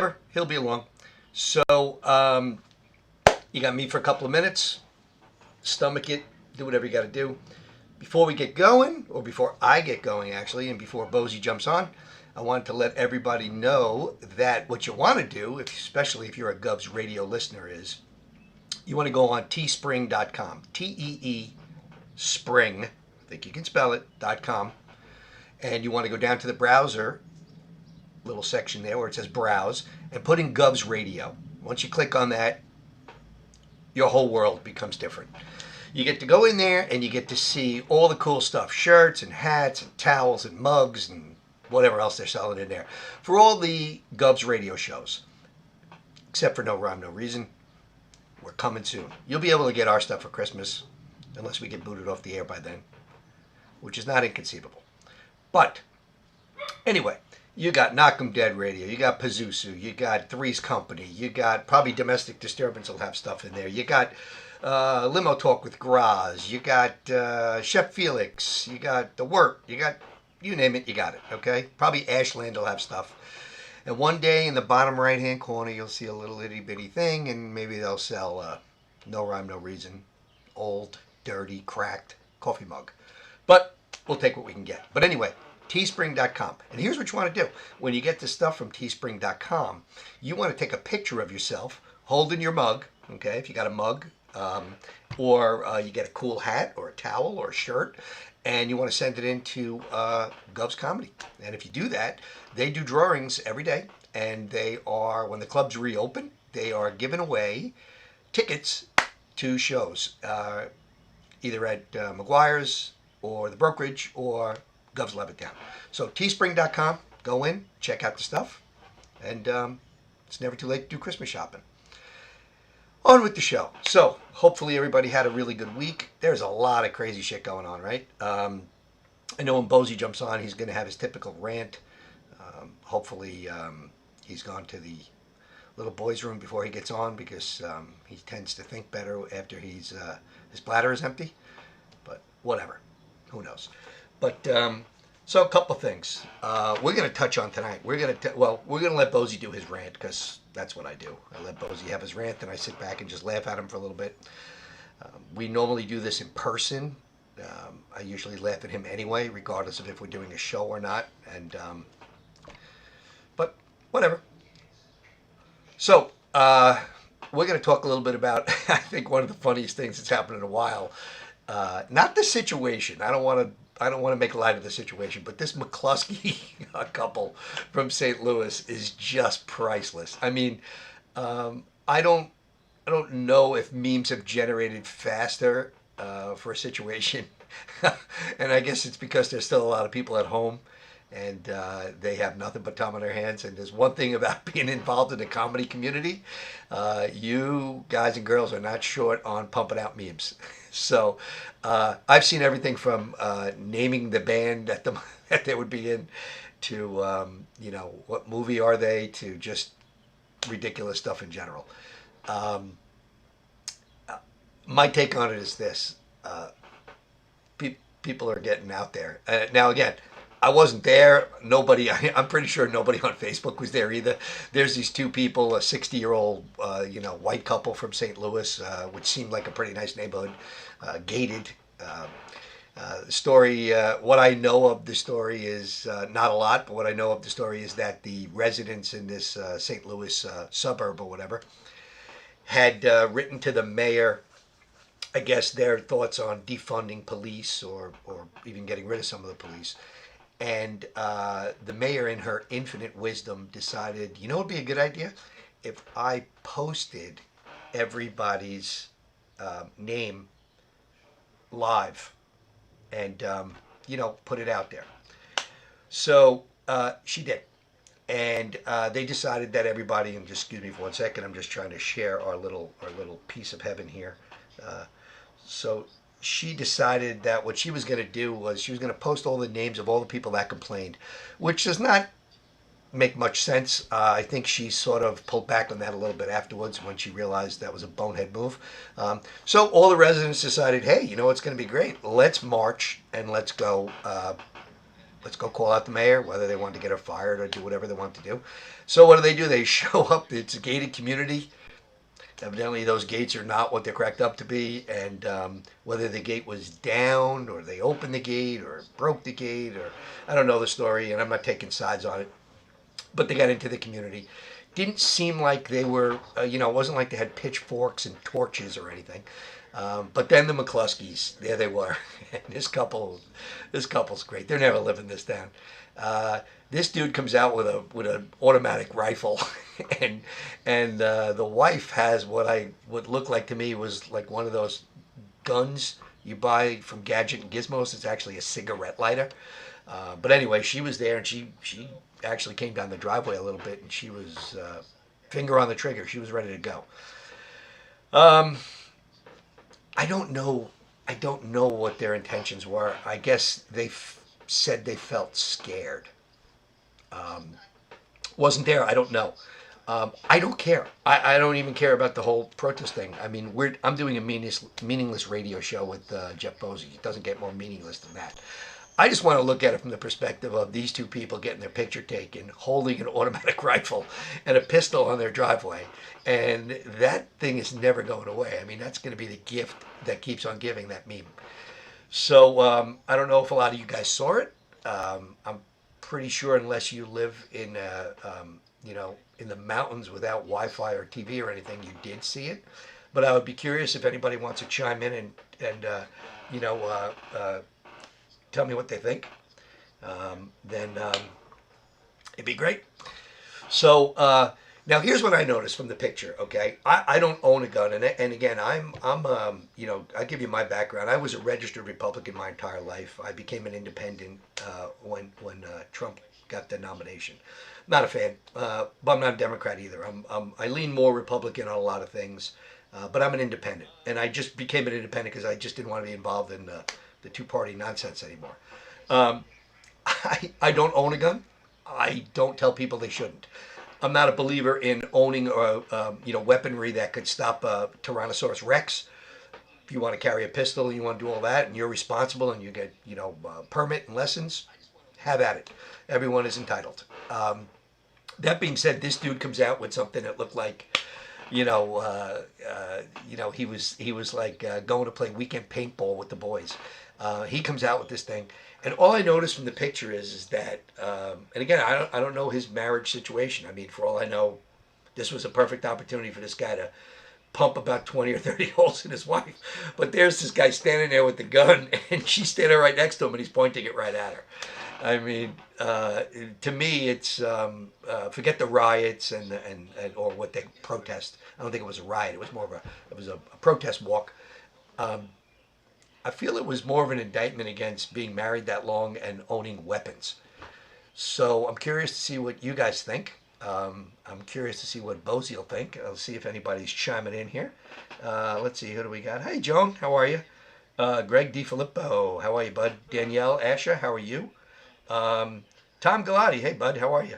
whatever, he'll be along. So you got me for a couple of minutes. Stomach it. Do whatever you got to do. Before we get going, or before I get going actually, and before Bozy jumps on, I wanted to let everybody know that what you want to do, especially if you're a Govs radio listener, is you want to go on teespring.com. T-E-E spring, I think you can spell it, .com. And you want to go down to the browser, little section there where it says browse, and put in Govs radio. Once you click on that, your whole world becomes different. You get to go in there and you get to see all the cool stuff, shirts and hats and towels and mugs and whatever else they're selling in there for all the Govs radio shows, except for No Rhyme, No Reason. We're coming soon. You'll be able to get our stuff for Christmas, unless we get booted off the air by then, which is not inconceivable. But anyway, you got Knock 'em Dead Radio, you got Pazuzu, you got Three's Company, you got probably Domestic Disturbance will have stuff in there. You got Limo Talk with Graz, you got Chef Felix, you got The Work, you got, you name it, you got it, okay? Probably Ashland will have stuff. And one day in the bottom right-hand corner, you'll see a little itty-bitty thing, and maybe they'll sell No Rhyme, No Reason, old, dirty, cracked coffee mug. But we'll take what we can get. But anyway, teespring.com. And here's what you want to do. When you get the stuff from teespring.com, you want to take a picture of yourself holding your mug, okay, if you got a mug, or you get a cool hat or a towel or a shirt, and you want to send it into Govs Comedy. And if you do that, they do drawings every day, and they are, when the clubs reopen, they are giving away tickets to shows, either at McGuire's or the Brokerage or Govs Levittown. So teespring.com, go in, check out the stuff, and it's never too late to do Christmas shopping. On with the show. So hopefully everybody had a really good week. There's a lot of crazy shit going on, right? I know when Bozy jumps on, he's going to have his typical rant. Hopefully he's gone to the little boy's room before he gets on, because he tends to think better after his bladder is empty. But whatever, who knows? But so a couple things we're going to touch on tonight. We're going to let Bozy do his rant, because that's what I do. I let Bozy have his rant, and I sit back and just laugh at him for a little bit. We normally do this in person. I usually laugh at him anyway, regardless of if we're doing a show or not. And but whatever. So we're going to talk a little bit about, I think, one of the funniest things that's happened in a while. Not the situation. I don't want to make light of the situation, but this McCluskey couple from St. Louis is just priceless. I mean, I don't know if memes have generated faster for a situation, and I guess it's because there's still a lot of people at home, and they have nothing but time on their hands. And there's one thing about being involved in the comedy community: you guys and girls are not short on pumping out memes. So I've seen everything from naming the band that they would be in, to what movie are they, to just ridiculous stuff in general. My take on it is this: people are getting out there. Now again, I wasn't there. I'm pretty sure nobody on Facebook was there either. There's these two people, a 60-year-old, white couple from St. Louis, which seemed like a pretty nice neighborhood, gated. The story, what I know of the story is not a lot, but what I know of the story is that the residents in this St. Louis suburb or whatever had written to the mayor, I guess, their thoughts on defunding police or even getting rid of some of the police. And the mayor, in her infinite wisdom, decided, it would be a good idea if I posted everybody's name live and, put it out there. So she did. And they decided that everybody, and just excuse me for 1 second, I'm just trying to share our little piece of heaven here. So she decided that what she was going to do was she was going to post all the names of all the people that complained, which does not make much sense. I think she sort of pulled back on that a little bit afterwards when she realized that was a bonehead move. So all the residents decided, hey, it's going to be great. Let's march and let's go let's go call out the mayor, whether they want to get her fired or do whatever they want to do. So what do? They show up. It's a gated community. Evidently, those gates are not what they're cracked up to be, and whether the gate was down or they opened the gate or broke the gate, or I don't know the story, and I'm not taking sides on it. But they got into the community. Didn't seem like they were, it wasn't like they had pitchforks and torches or anything. But then the McCluskeys, there they were. This couple's great. They're never living this down. This dude comes out with an automatic rifle, and the wife has what looked like to me was like one of those guns you buy from Gadget and Gizmos. It's actually a cigarette lighter. But anyway, she was there, and she actually came down the driveway a little bit, and she was finger on the trigger. She was ready to go. I don't know. I don't know what their intentions were. I guess they said they felt scared. Wasn't there? I don't know. I don't care. I don't even care about the whole protest thing. I mean, I'm doing a meaningless radio show with Jeff Bosey. It doesn't get more meaningless than that. I just want to look at it from the perspective of these two people getting their picture taken, holding an automatic rifle and a pistol on their driveway. And that thing is never going away. I mean, that's going to be the gift that keeps on giving, that meme. So I don't know if a lot of you guys saw it. I'm pretty sure unless you live in, in the mountains without Wi-Fi or TV or anything, you did see it. But I would be curious if anybody wants to chime in and tell me what they think. Then it'd be great. So now here's what I noticed from the picture. Okay, I don't own a gun, and again, I'm I give you my background. I was a registered Republican my entire life. I became an independent when Trump got the nomination. Not a fan, but I'm not a Democrat either. I lean more Republican on a lot of things, but I'm an independent, and I just became an independent because I just didn't want to be involved in the two-party nonsense anymore. I don't own a gun. I don't tell people they shouldn't. I'm not a believer in owning weaponry that could stop a Tyrannosaurus Rex. If you want to carry a pistol and you want to do all that, and you're responsible and you get permit and lessons, have at it. Everyone is entitled. That being said, this dude comes out with something that looked like, he was like going to play weekend paintball with the boys. He comes out with this thing, and all I noticed from the picture is that, and again, I don't know his marriage situation. I mean, for all I know, this was a perfect opportunity for this guy to pump about 20 or 30 holes in his wife. But there's this guy standing there with the gun, and she's standing right next to him, and he's pointing it right at her. I mean, to me, it's forget the riots and or what they protest. I don't think it was a riot. It was more of a protest walk. I feel it was more of an indictment against being married that long and owning weapons. So I'm curious to see what you guys think. I'm curious to see what Bosey will think. I'll see if anybody's chiming in here. Let's see, who do we got? Hey, Joan, how are you? Greg DiFilippo, how are you, bud? Danielle Asher, how are you? Tom Galati, hey, bud, how are you?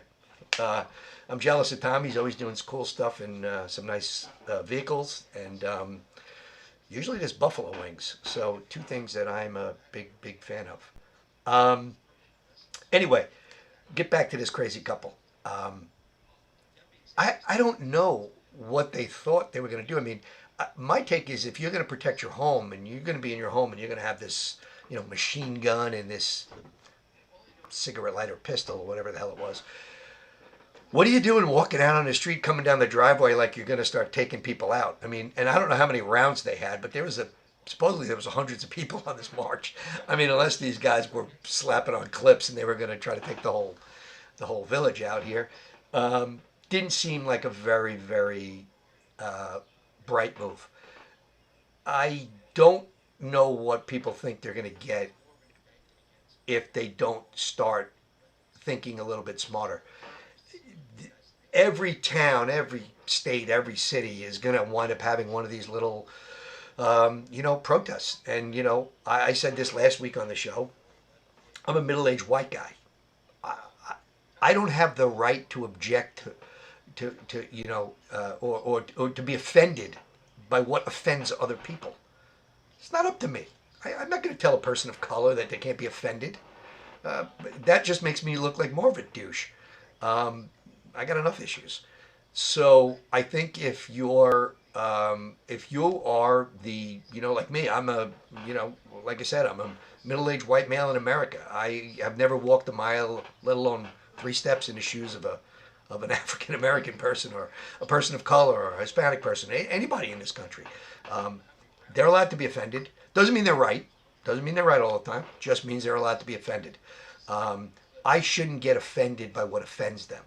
I'm jealous of Tom. He's always doing cool stuff in some nice vehicles, and usually there's buffalo wings. So two things that I'm a big fan of. Anyway, get back to this crazy couple. I don't know what they thought they were going to do. I mean, my take is if you're going to protect your home and you're going to be in your home and you're going to have this, machine gun and this cigarette lighter pistol or whatever the hell it was, what are you doing walking out on the street, coming down the driveway like you're going to start taking people out? I mean, and I don't know how many rounds they had, but supposedly there was hundreds of people on this march. I mean, unless these guys were slapping on clips and they were going to try to take the whole village out here. Didn't seem like a very, very bright move. I don't know what people think they're going to get if they don't start thinking a little bit smarter. Every town, every state, every city is going to wind up having one of these little, protests. And, I said this last week on the show. I'm a middle-aged white guy. I don't have the right to object or to be offended by what offends other people. It's not up to me. I'm not going to tell a person of color that they can't be offended. that just makes me look like more of a douche. I got enough issues. So I think if you are the, like me, I'm a, like I said, I'm a middle-aged white male in America. I have never walked a mile, let alone 3 steps in the shoes of an African American person or a person of color or a Hispanic person, anybody in this country. Um, they're allowed to be offended. Doesn't mean they're right. Doesn't mean they're right all the time. Just means they're allowed to be offended. Um, I shouldn't get offended by what offends them.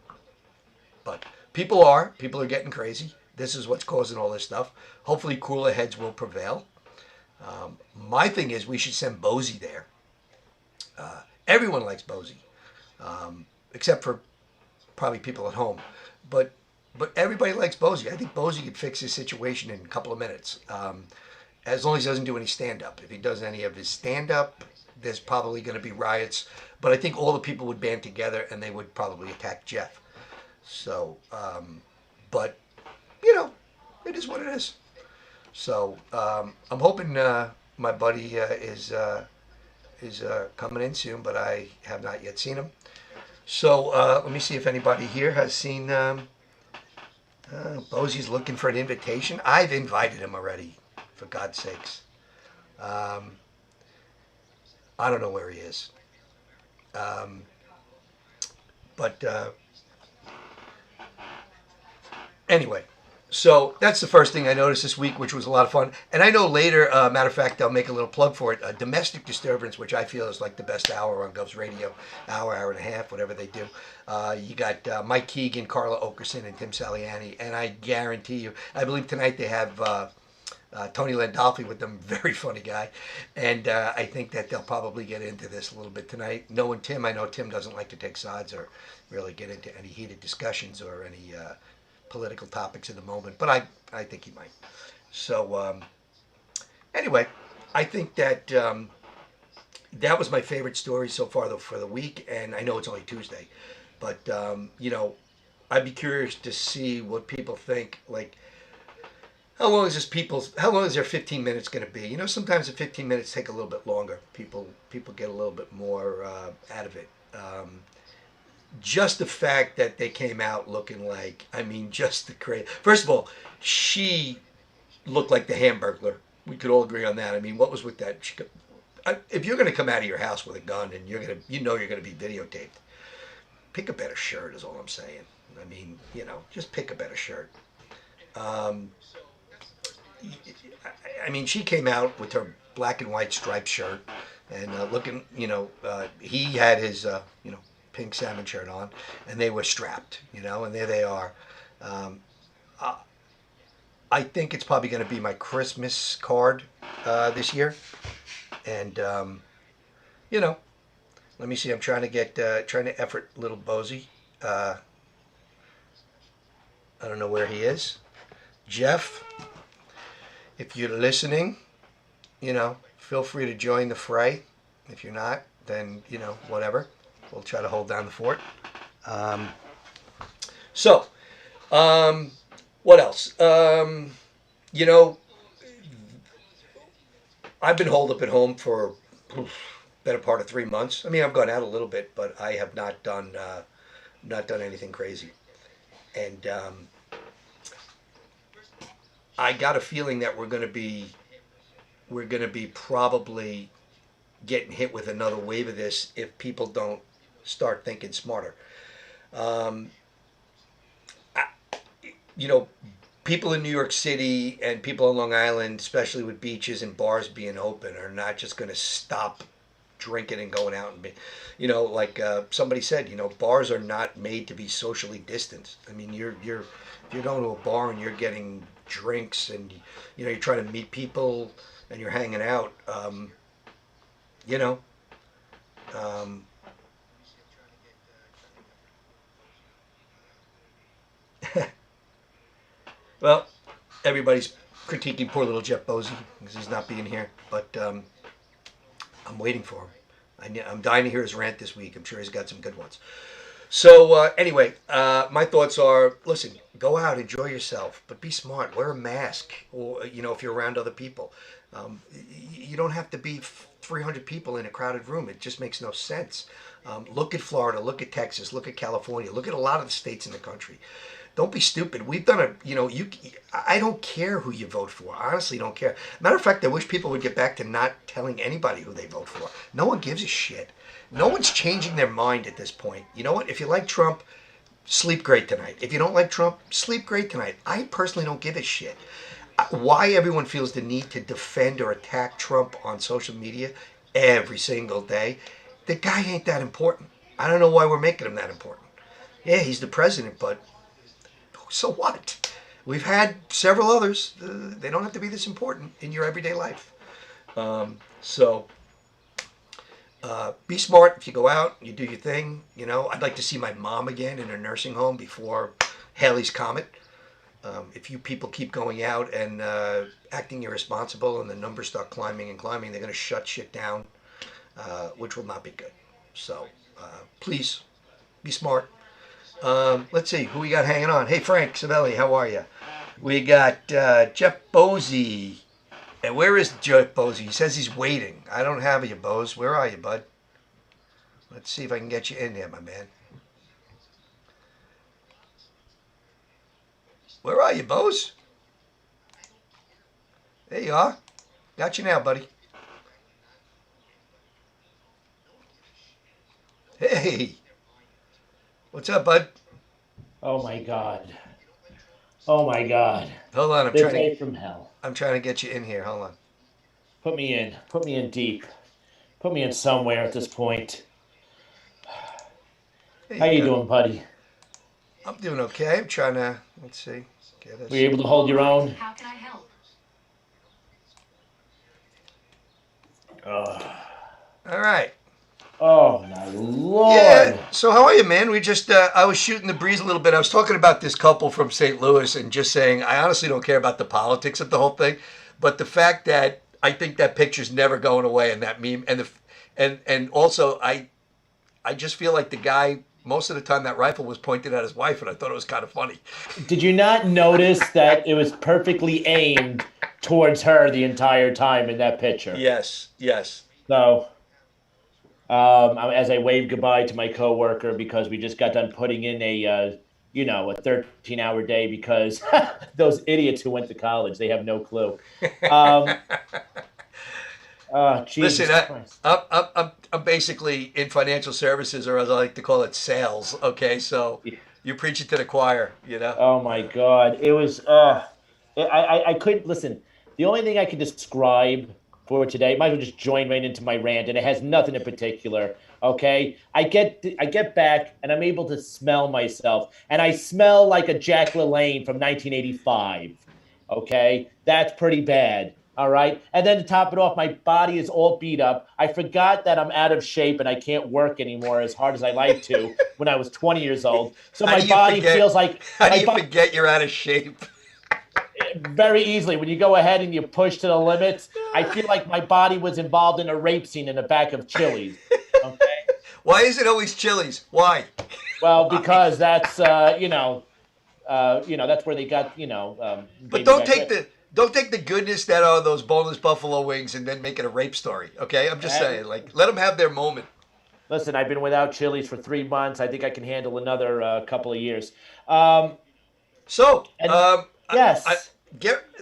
But people are. People are getting crazy. This is what's causing all this stuff. Hopefully, cooler heads will prevail. My thing is, we should send Bozy there. Everyone likes Bozy, except for probably people at home. But everybody likes Bozy. I think Bozy could fix his situation in a couple of minutes, as long as he doesn't do any stand up. If he does any of his stand up, there's probably going to be riots. But I think all the people would band together and they would probably attack Jeff. So, but it is what it is. So I'm hoping my buddy is coming in soon, but I have not yet seen him. So let me see if anybody here has seen. Bozy's looking for an invitation. I've invited him already, for God's sakes. I don't know where he is. But anyway, so that's the first thing I noticed this week, which was a lot of fun. And I know later, matter of fact, I'll make a little plug for it. Domestic Disturbance, which I feel is like the best hour on Govs Radio, hour and a half, whatever they do. You got Mike Keegan, Carla Okerson, and Tim Saliani. And I guarantee you, I believe tonight they have Tony Landolfi with them, very funny guy. And I think that they'll probably get into this a little bit tonight. Knowing Tim, I know Tim doesn't like to take sides or really get into any heated discussions or any political topics at the moment, but I think he might. So anyway, I think that that was my favorite story so far for the week, and I know it's only Tuesday, but I'd be curious to see what people think. Like, how long is their 15 minutes going to be? Sometimes the 15 minutes take a little bit longer. People get a little bit more out of it. Just the fact that they came out looking like, just the crazy. First of all, she looked like the Hamburglar. We could all agree on that. What was with that? If you're going to come out of your house with a gun and you're going to be videotaped, pick a better shirt is all I'm saying. Just pick a better shirt. She came out with her black and white striped shirt and looking, he had his, pink salmon shirt on, and they were strapped, and there they are. I think it's probably going to be my Christmas card this year, and let me see. I'm trying to effort little Bozy. I don't know where he is. Jeff, if you're listening, feel free to join the fray. If you're not, then whatever. We'll try to hold down the fort. What else? I've been holed up at home for better part of 3 months. I've gone out a little bit, but I have not done anything crazy. And I got a feeling that we're going to be probably getting hit with another wave of this if people don't start thinking smarter. People in New York City and people on Long Island, especially with beaches and bars being open, are not just going to stop drinking and going out and be, like somebody said, bars are not made to be socially distanced. You're if you're going to a bar and you're getting drinks and you're trying to meet people and you're hanging out, well, everybody's critiquing poor little Jeff Bozy because he's not being here, but I'm waiting for him. I'm dying to hear his rant this week. I'm sure he's got some good ones. So anyway, my thoughts are: listen, go out, enjoy yourself, but be smart. Wear a mask, or if you're around other people, you don't have to be 300 people in a crowded room. It just makes no sense. Look at Florida, look at Texas, look at California, look at a lot of the states in the country. Don't be stupid. We've done a, you know, I don't care who you vote for. I honestly don't care. Matter of fact, I wish people would get back to not telling anybody who they vote for. No one gives a shit. No one's changing their mind at this point. You know what? If you like Trump, sleep great tonight. If you don't like Trump, sleep great tonight. I personally don't give a shit. Why everyone feels the need to defend or attack Trump on social media every single day, the guy ain't that important. I don't know why we're making him that important. Yeah, he's the president, but so what? We've had several others. They don't have to be this important in your everyday life. So be smart if you go out, you do your thing. You know, I'd like to see my mom again in a nursing home before Haley's Comet. If you people keep going out and acting irresponsible and the numbers start climbing and climbing, they're going to shut shit down, which will not be good. So please be smart. Let's see who we got hanging on. Hey, Frank Savelli, how are you? We got Jeff Bosey. And where is Jeff Bosey? He says he's waiting. I don't have you, Bose. Where are you, bud? Let's see if I can get you in there, my man. Where are you, Bose? There you are. Got you now, buddy. Hey. What's up, bud? Oh my God. Oh my God. Hold on, This way from hell. I'm trying to get you in here. Hold on. Put me in. Put me in deep. Put me in somewhere at this point. How you doing, buddy? I'm doing okay. I'm trying to, let's see. Get us. Were you able to hold your own? How can I help? All right. Oh my Lord. Yeah. So how are you, man? We just, I was shooting the breeze a little bit. I was talking about this couple from St. Louis and just saying, I honestly don't care about the politics of the whole thing, but the fact that I think that picture's never going away and that meme and also I just feel like the guy, most of the time that rifle was pointed at his wife, and I thought it was kind of funny. Did you not notice that it was perfectly aimed towards her the entire time in that picture? Yes. So, as I waved goodbye to my coworker because we just got done putting in a 13-hour day because those idiots who went to college, they have no clue. Jesus Listen, Christ. I'm basically in financial services, or as I like to call it, sales. Okay, so you preach it to the choir, you know. Oh my God. It was I couldn't listen. The only thing I could describe for today, might as well just join right into my rant, and it has nothing in particular. Okay. I get back and I'm able to smell myself. And I smell like a Jack LaLanne from 1985. Okay. That's pretty bad. All right. And then to top it off, my body is all beat up. I forgot that I'm out of shape and I can't work anymore as hard as I like to when I was 20 years old. So How my do you body forget- feels like How do my you body forget you're out of shape? very easily when you go ahead and you push to the limits. I feel like my body was involved in a rape scene in the back of Chili's. Okay. Why is it always Chili's? Why? Well, because that's that's where they got But baby don't back take then. don't take the goodness that are those boneless buffalo wings and then make it a rape story. Okay, I'm just saying, like, let them have their moment. Listen, I've been without Chili's for 3 months. I think I can handle another couple of years. So, Yes.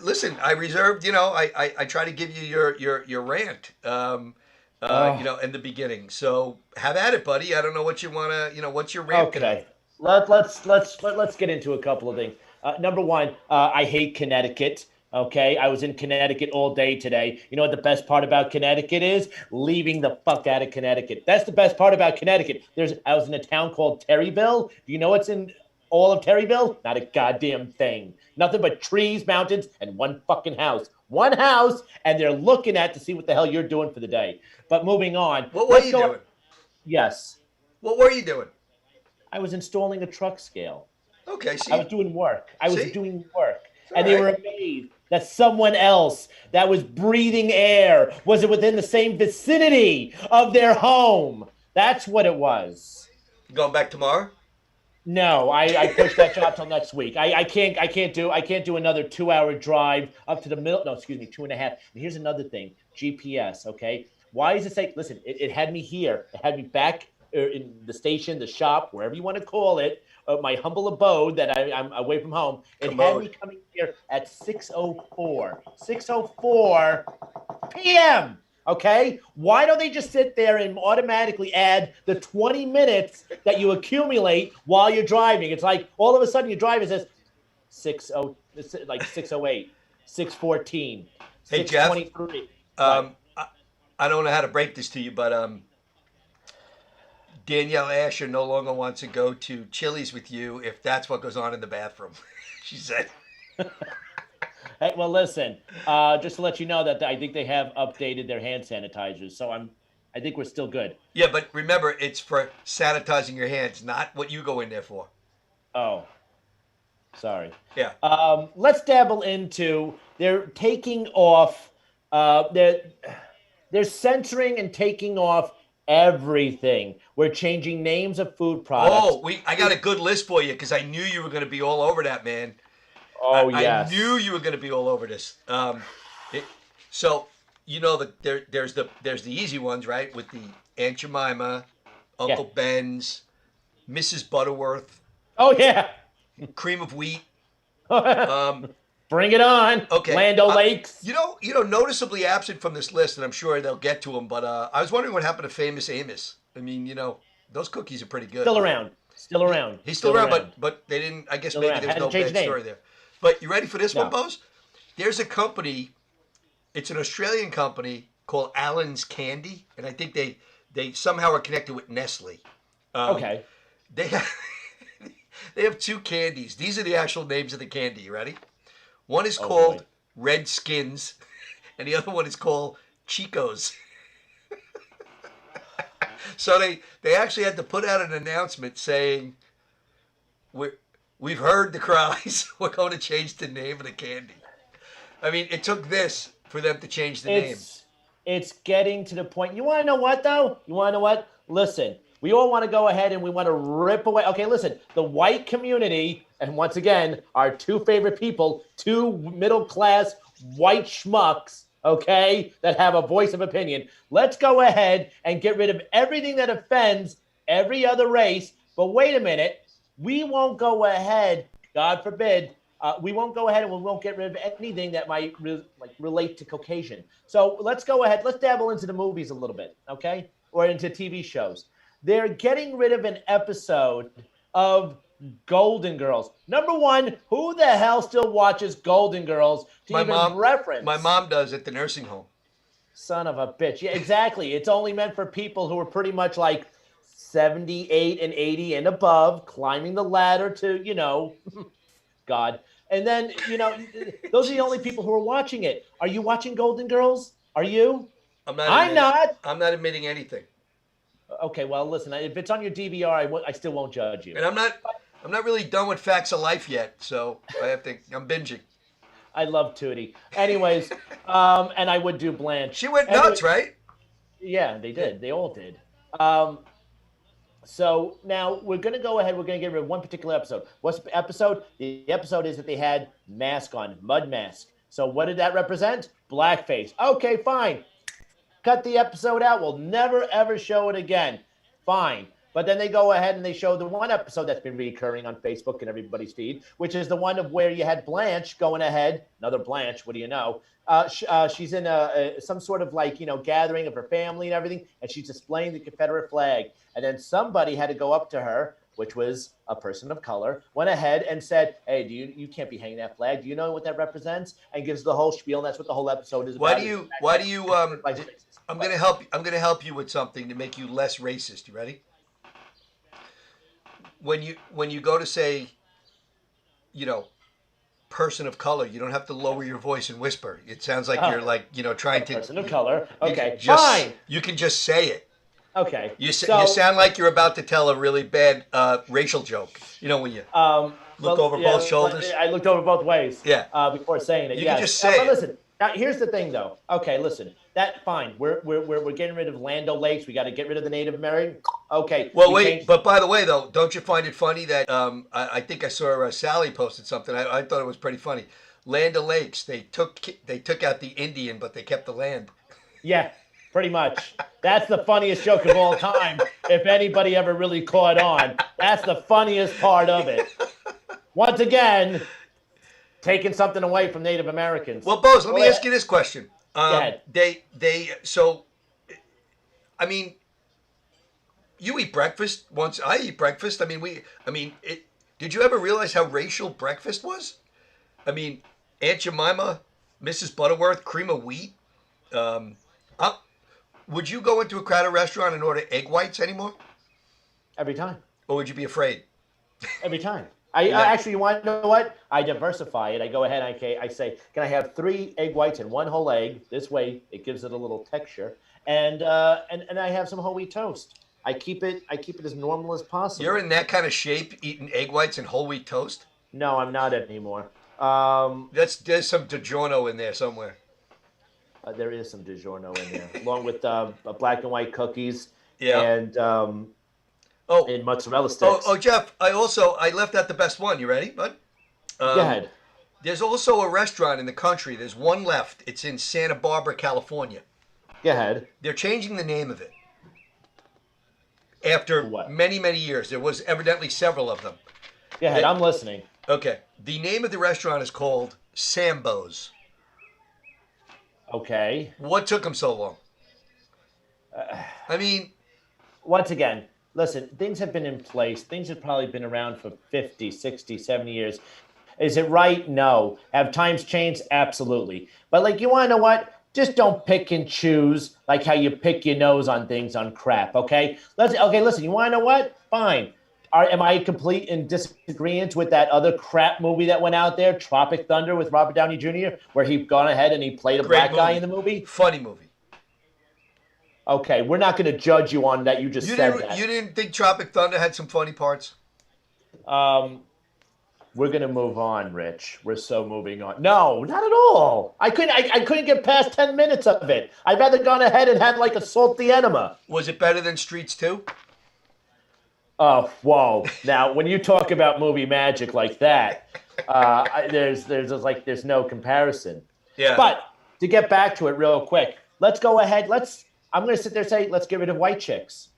listen. I reserved. I try to give you your rant. In the beginning. So have at it, buddy. I don't know what you wanna. What's your rant? Okay. Let's get into a couple of things. Number one, I hate Connecticut. Okay, I was in Connecticut all day today. You know what the best part about Connecticut is? Leaving the fuck out of Connecticut. That's the best part about Connecticut. I was in a town called Terryville. Do you know what's in all of Terryville? Not a goddamn thing. Nothing but trees, mountains, and one fucking house. One house, and they're looking at to see what the hell you're doing for the day. But moving on. What were you doing? Yes. What were you doing? I was installing a truck scale. Okay, see. I was doing work. See? And they were amazed that someone else that was breathing air was within the same vicinity of their home. That's what it was. Going back tomorrow? No, I pushed that job till next week. I can't do another 2-hour drive up to the middle. No, excuse me, 2.5. And here's another thing. GPS, okay? Why is it say, listen, it had me here. It had me back in the station, the shop, wherever you want to call it, my humble abode that I'm away from home. It had Commode. me coming here at 6:04 p.m. Okay, why don't they just sit there and automatically add the 20 minutes that you accumulate while you're driving? It's like all of a sudden your driver says 60, like 6:08, 6:14, Hey, Jeff. 6:23. Um, I, I don't know how to break this to you, but Danielle Asher no longer wants to go to Chili's with you if that's what goes on in the bathroom. She said. Hey, well, listen. Just to let you know that I think they have updated their hand sanitizers, so I think we're still good. Yeah, but remember, it's for sanitizing your hands, not what you go in there for. Oh, sorry. Yeah. Let's dabble into. They're taking off. They're censoring and taking off everything. We're changing names of food products. Oh, I got a good list for you because I knew you were going to be all over that, man. Oh, I yes. knew you were going to be all over this. So you know that there's the easy ones, right? With the Aunt Jemima, Uncle Ben's, Mrs. Butterworth, Oh, yeah. Cream of Wheat. Bring it on. Okay. Land O'Lakes. You know, noticeably absent from this list, and I'm sure they'll get to them. But I was wondering what happened to Famous Amos. I mean, those cookies are pretty good. Still around. Still around. He's still around, but they didn't. I guess Still maybe around. there's Hasn't no changed bad name. story there. But you ready for this No. one, Bose? There's a company. It's an Australian company called Allen's Candy, and I think they somehow are connected with Nestle. Okay. They have they have two candies. These are the actual names of the candy. You ready? One is called boy. Red Skins, and the other one is called Chicos. So they actually had to put out an announcement saying, we've heard the cries. We're going to change the name of the candy. I mean, it took this for them to change the name. It's getting to the point. You want to know what, though? You want to know what? Listen, we all want to go ahead and we want to rip away. Okay, listen, the white community, and once again, our two favorite people, two middle-class white schmucks, okay, that have a voice of opinion. Let's go ahead and get rid of everything that offends every other race. But wait a minute. We won't go ahead, God forbid, we won't go ahead and we won't get rid of anything that might relate to Caucasian. So let's go ahead. Let's dabble into the movies a little bit, okay? Or into TV shows. They're getting rid of an episode of Golden Girls. Number one, who the hell still watches Golden Girls to reference? My mom does at the nursing home. Son of a bitch. Yeah, exactly. It's only meant for people who are pretty much like 78 and 80 and above, climbing the ladder to, God. And then, those are the only people who are watching it. Are you watching Golden Girls? Are you? I'm not. I'm not admitting anything. Okay, well, listen, if it's on your DVR, I still won't judge you. And I'm not really done with Facts of Life yet, so I'm binging. I love Tootie. Anyways, and I would do Blanche. She went nuts, right? Yeah, they did. They all did. So now we're going to go ahead. We're going to get rid of one particular episode. What's the episode? The episode is that they had mask on, mud mask. So what did that represent? Blackface. Okay, fine. Cut the episode out. We'll never, ever show it again. Fine. But then they go ahead and they show the one episode that's been recurring on Facebook and everybody's feed, which is the one of where you had Blanche going ahead. Another Blanche, what do you know? She's in some sort of gathering of her family and everything, and she's displaying the Confederate flag. And then somebody had to go up to her, which was a person of color, went ahead and said, "Hey, you can't be hanging that flag. Do you know what that represents?" And gives the whole spiel, and that's what the whole episode is about. Why do you I'm gonna help you with something to make you less racist. You ready? When you go to say, person of color, you don't have to lower your voice and whisper. It sounds like you're trying to person of color. Okay, fine. You can just say it. Okay. You sound like you're about to tell a really bad racial joke. When you look over both shoulders. I looked over both ways. Yeah. Before saying it. You can just say it. But listen. Now here's the thing, though. Okay, listen. That fine. We're getting rid of Land O'Lakes. We got to get rid of the Native American. Okay. Well, wait. But by the way, though, don't you find it funny that I think I saw Sally posted something. I thought it was pretty funny. Land O'Lakes. They took out the Indian, but they kept the land. Yeah. Pretty much. That's the funniest joke of all time. If anybody ever really caught on, that's the funniest part of it. Once again, taking something away from Native Americans. Well, Bose, let me ask you this question. Go ahead. So, I mean, you eat breakfast once. I eat breakfast. Did you ever realize how racial breakfast was? I mean, Aunt Jemima, Mrs. Butterworth, cream of wheat. Would you go into a crowded restaurant and order egg whites anymore? Every time. Or would you be afraid? Every time. I actually, you want to know what? I diversify it. I go ahead and I say, can I have 3 egg whites and 1 whole egg? This way, it gives it a little texture. And I have some whole wheat toast. I keep it as normal as possible. You're in that kind of shape, eating egg whites and whole wheat toast? No, I'm not anymore. There's some DiGiorno in there somewhere. There is some DiGiorno in there, along with black and white cookies and mozzarella sticks. Oh, Jeff, I left out the best one. You ready, bud? Go ahead. There's also a restaurant in the country. There's one left. It's in Santa Barbara, California. Go ahead. They're changing the name of it. After many, many years. There was evidently several of them. Go ahead, I'm listening. Okay. The name of the restaurant is called Sambo's. Okay. What took them so long? Once again, listen, things have been in place. Things have probably been around for 50, 60, 70 years. Is it right? No. Have times changed? Absolutely. But you want to know what? Just don't pick and choose like how you pick your nose on things on crap, okay? Listen, you want to know what? Fine. Am I complete in disagreement with that other crap movie that went out there, Tropic Thunder with Robert Downey Jr., where he gone ahead and he played a black guy in the movie? Funny movie. Okay, we're not going to judge you on that. You said that. You didn't think Tropic Thunder had some funny parts? We're going to move on, Rich. We're so moving on. No, not at all. I couldn't get past 10 minutes of it. I'd rather gone ahead and had a salty enema. Was it better than Streets 2? Oh, whoa. Now, when you talk about movie magic like that, there's no comparison. Yeah. But to get back to it real quick, let's go ahead. I'm going to sit there and say, let's get rid of white chicks.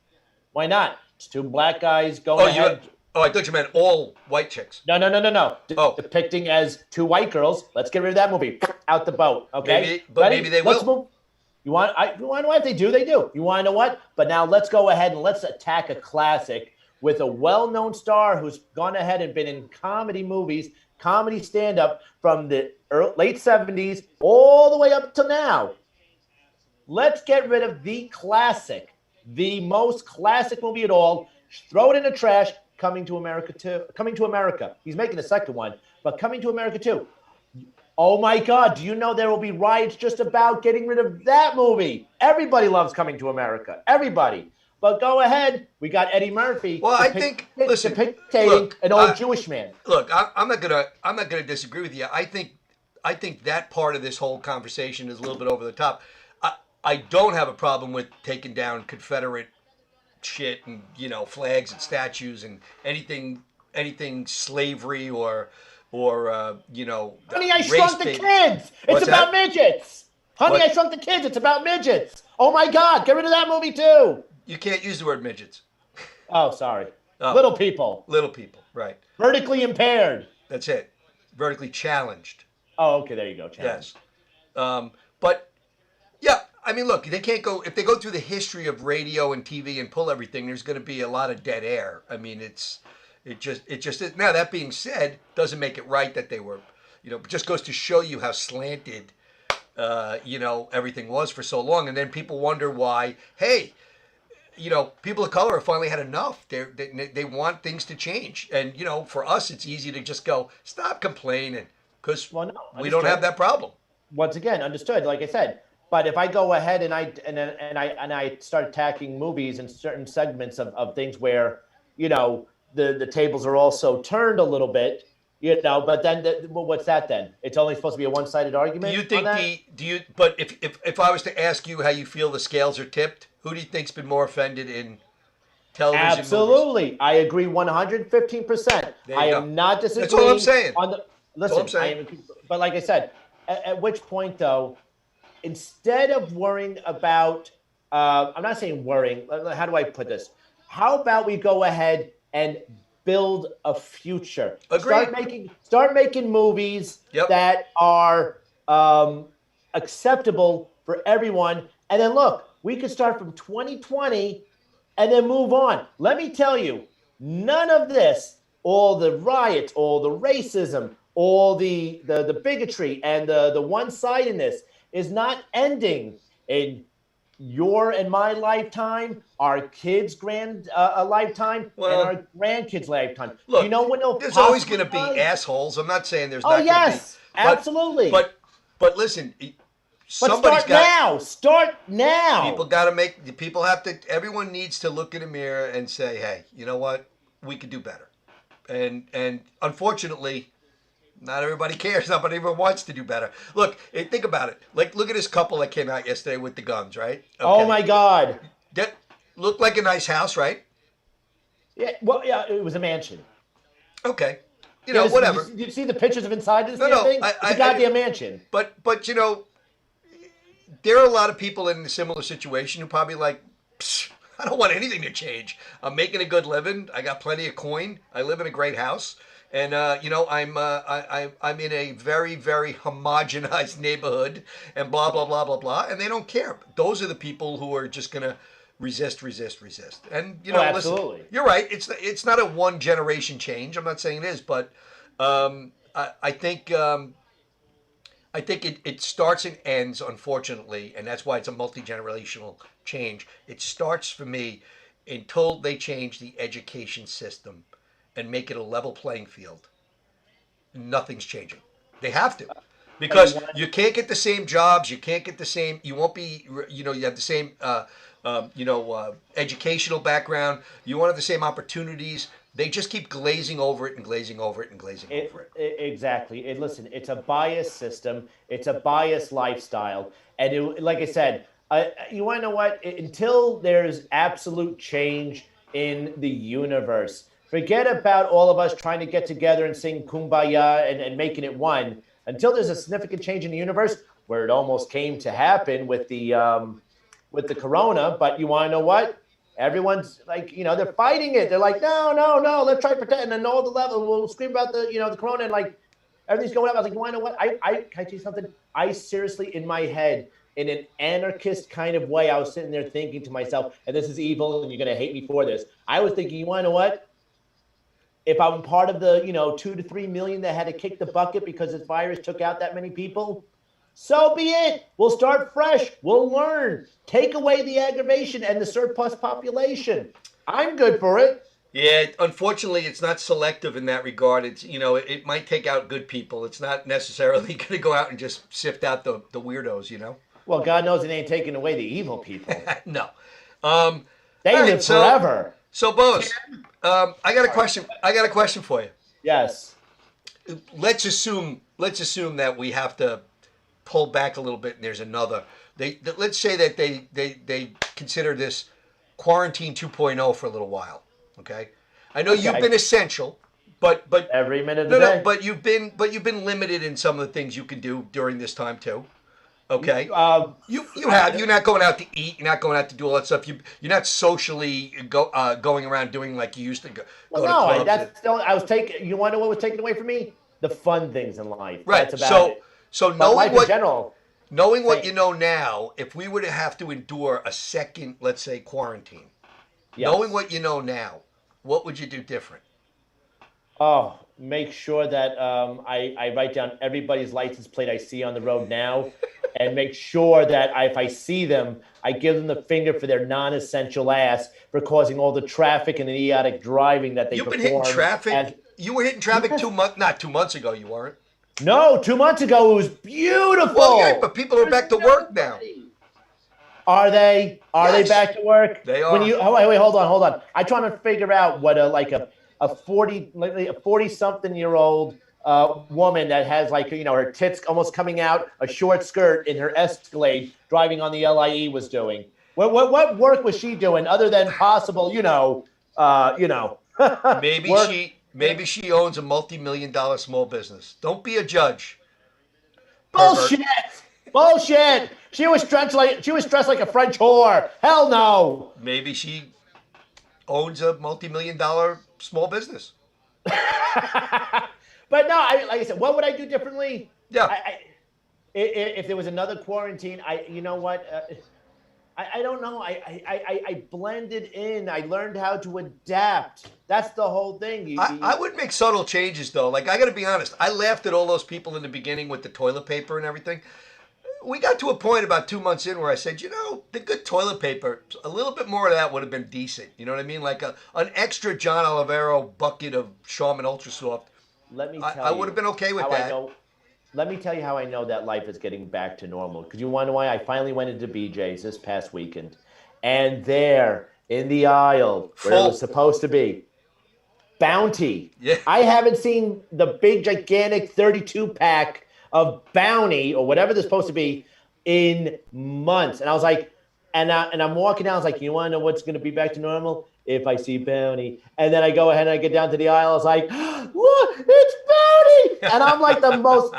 Why not? It's 2 black guys going ahead. I thought you meant all white chicks. No. Depicting as 2 white girls. Let's get rid of that movie. Out the boat. Okay. Maybe they will. Move. You want to know what? If they do, they do. You want to know what? But now let's go ahead and let's attack a classic with a well-known star who's gone ahead and been in comedy movies, comedy stand-up from the late 70s all the way up to now. Let's get rid of the classic, the most classic movie at all. Throw it in the trash. Coming to America 2. Coming to America. He's making a second one, but Coming to America 2. Oh my God, do you know there will be riots just about getting rid of that movie? Everybody loves Coming to America. Everybody. But go ahead. We got Eddie Murphy. Well, I think depicting an old Jewish man. Look, I'm not gonna disagree with you. I think that part of this whole conversation is a little bit over the top. I don't have a problem with taking down Confederate shit and flags and statues and anything slavery or Honey, I Shrunk the Kids. It's about midgets. Honey, I Shrunk the Kids. It's about midgets. Oh my God, get rid of that movie too. You can't use the word midgets. Oh, sorry. Little people. Little people, right. Vertically impaired. That's it. Vertically challenged. Oh, okay, there you go. Challenged. Yes. But, yeah, look, they can't go, if they go through the history of radio and TV and pull everything, there's going to be a lot of dead air. It just is. Now, that being said, doesn't make it right that they were, it just goes to show you how slanted, everything was for so long. And then people wonder why, hey, people of color have finally had enough. They want things to change. And, for us, it's easy to just go, stop complaining, because we don't have that problem. Once again, understood, like I said. But if I go ahead and I start attacking movies and certain segments of things where, the tables are also turned a little bit, but then what's that then? It's only supposed to be a one-sided argument? Do you think but if I was to ask you how you feel the scales are tipped, who do you think's been more offended in television Absolutely. movies? I agree 115%. I am not disagreeing. That's all I'm saying. But like I said, at which point though, instead of worrying about I'm not saying worrying. How do I put this? How about we go ahead and build a future? Agreed. Start making movies Yep. that are acceptable for everyone. And then look, we could start from 2020 and then move on. Let me tell you, none of this, all the riots, all the racism, all the bigotry, and the one-sidedness is not ending in your and my lifetime, our kids' grand a lifetime, Well, and our grandkids' lifetime. look, Do you know when they'll there's always going possibly to be die? assholes. I'm not saying there's Oh not going to yes, be. But, absolutely. but listen, But somebody's start got. now. Start now. People got to make. People have to. Everyone needs to look in the mirror and say, "Hey, you know what? We could do better." And unfortunately, not everybody cares. Not everyone wants to do better. Look, think about it. Like, look at this couple that came out yesterday with the guns, right? Oh my God. That looked like a nice house, right? Yeah. Well, yeah. It was a mansion. Okay. You Yeah, know, whatever. Did you see the pictures of inside this No, damn no, thing? I- It's I- a goddamn mansion. But you know, there are a lot of people in a similar situation who probably like, "Psh, I don't want anything to change. I'm making a good living. I got plenty of coin. I live in a great house, and you know, I'm in a very very homogenized neighborhood, and blah blah blah blah blah, and they don't care. Those are the people who are just gonna resist, resist, resist. And you know, Absolutely. listen, you're right. It's not a one generation change. I'm not saying it is, but I think. I think it starts and ends, unfortunately, and that's why it's a multi generational change. It starts for me until they change the education system and make it a level playing field. Nothing's changing. They have to. Because you can't get the same jobs, you can't get the same, you won't be, you know, you have the same, educational background, you won't have the same opportunities. They just keep glazing over it and glazing over it and glazing over it. Exactly. Listen, it's a biased system. It's a biased lifestyle. And like I said, you want to know what? Until there's absolute change in the universe, forget about all of us trying to get together and sing Kumbaya and making it one. Until there's a significant change in the universe, where it almost came to happen with the corona. But you want to know what? Everyone's like, you know, they're fighting it. They're like, no, no, no, let's try to protect. And then all the level will scream about the corona, and like everything's going up. I was like, you want to know what? Can I tell you something? I seriously, in my head, in an anarchist kind of way, I was sitting there thinking to myself, and this is evil, and you're going to hate me for this. I was thinking, you want to know what? If I'm part of the, 2 to 3 million that had to kick the bucket because this virus took out that many people, so be it. We'll start fresh. We'll learn. Take away the aggravation and the surplus population. I'm good for it. Yeah, unfortunately, it's not selective in that regard. It's, it might take out good people. It's not necessarily going to go out and just sift out the weirdos. Well, God knows it ain't taking away the evil people. No. They all live right, so- forever. So, Bose, I got a question. I got a question for you. Yes. Let's assume that we have to pull back a little bit, and there's another. Let's say that they consider this quarantine 2.0 for a little while. Okay, I know you've been essential, but Every minute of the day. but you've been limited in some of the things you can do during this time too. Okay, you're not going out to eat, you're not going out to do all that stuff. You're not socially going around doing like you used to go. Well, go no, to clubs. I was taking. You want to know what was taken away from me? The fun things in life. Right. That's about it. So But knowing life in what general. knowing what you know now, if we were to have to endure a second, let's say, quarantine, Yes. knowing what you know now, what would you do different? Oh, make sure that I write down everybody's license plate I see on the road now, and make sure that if I see them, I give them the finger for their non-essential ass for causing all the traffic and idiotic driving that they You've been perform. hitting traffic. And- You were hitting traffic not 2 months ago. You weren't. no, 2 months ago it was beautiful. Well, yeah, but people are back to work now. Are they? Are Yes. they back to work? They are. When you wait, hold on. I'm trying to figure out what a 40 something year old woman that has her tits almost coming out, a short skirt in her Escalade, driving on the LIE was doing. What work was she doing other than possible? Maybe work? she owns a multi-million-dollar small business. Don't be a judge. Bullshit! Bullshit! She was dressed like a French whore. Hell no. Maybe she owns a multi-million-dollar small business. But no, like I said, what would I do differently? Yeah. If there was another quarantine, you know what? I don't know. I blended in. I learned how to adapt. That's the whole thing. I would make subtle changes though. Like I got to be honest, I laughed at all those people in the beginning with the toilet paper and everything. We got to a point about 2 months in where I said, the good toilet paper, a little bit more of that would have been decent. You know what I mean? Like an extra John Olivero bucket of Charmin Ultra Soft. Let me tell you, I would have been okay with that. Let me tell you how I know that life is getting back to normal. Because you want to know why? I finally went into BJ's this past weekend. And there, in the aisle, where it was supposed to be, Bounty. Yeah. I haven't seen the big, gigantic 32-pack of Bounty, or whatever they're supposed to be, in months. And I was like, and I'm walking down, I was like, you want to know what's going to be back to normal? If I see Bounty. And then I go ahead and I get down to the aisle. I was like, look, it's Bounty. And I'm like the most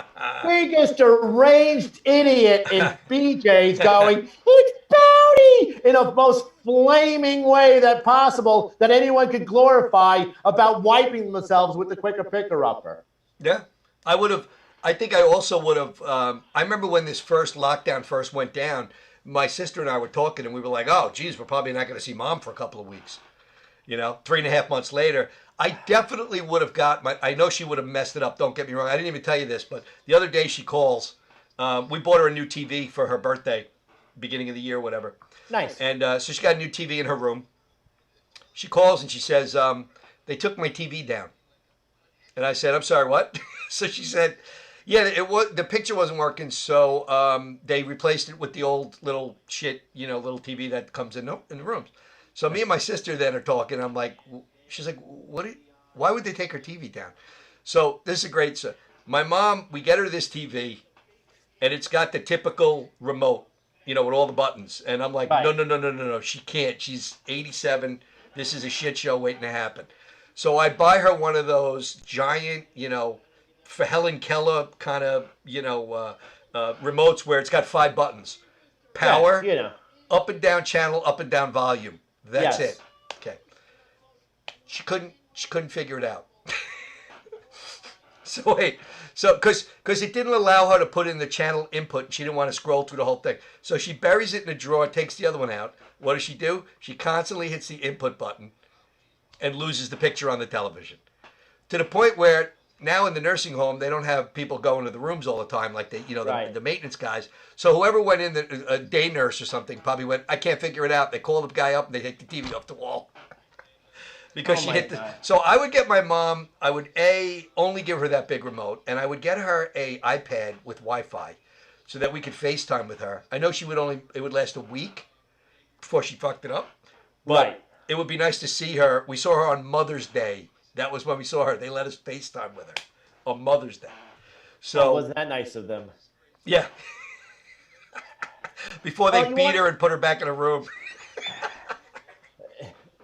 biggest deranged idiot in BJ's going, it's Bounty, in a most flaming way that possible that anyone could glorify about wiping themselves with the quicker picker-upper. Yeah. I think I also would have, I remember when this first lockdown first went down, my sister and I were talking and we were like, oh, geez, we're probably not going to see mom for a couple of weeks. 3.5 months later, I definitely would have I know she would have messed it up. Don't get me wrong. I didn't even tell you this, but the other day she calls. We bought her a new TV for her birthday, beginning of the year, whatever. Nice. And so she got a new TV in her room. She calls and she says, they took my TV down. And I said, I'm sorry, what? So she said, yeah, the picture wasn't working, so they replaced it with the old little shit, little TV that comes in the rooms. So me and my sister then are talking. I'm like, she's like, why would they take her TV down? So this is great. So my mom, we get her this TV, and it's got the typical remote, with all the buttons. And I'm like, right. No, she can't. She's 87. This is a shit show waiting to happen. So I buy her one of those giant, for Helen Keller kind of, remotes where it's got 5 buttons. Power, up and down channel, up and down volume. That's it. Okay. She couldn't figure it out. So because it didn't allow her to put in the channel input, and she didn't want to scroll through the whole thing. So she buries it in a drawer, takes the other one out. What does she do? She constantly hits the input button and loses the picture on the television. To the point where now in the nursing home, they don't have people going to the rooms all the time like the maintenance guys. So whoever went in, a day nurse or something, probably went, I can't figure it out. They call the guy up and they take the TV off the wall. Because she hit the... So I would get my mom, I would only give her that big remote, and I would get her a iPad with Wi-Fi so that we could FaceTime with her. I know it would last a week before she fucked it up. But it would be nice to see her. We saw her on Mother's Day. That was when we saw her. They let us FaceTime with her on Mother's Day. So wasn't that nice of them? Yeah. Before they beat her and put her back in a room.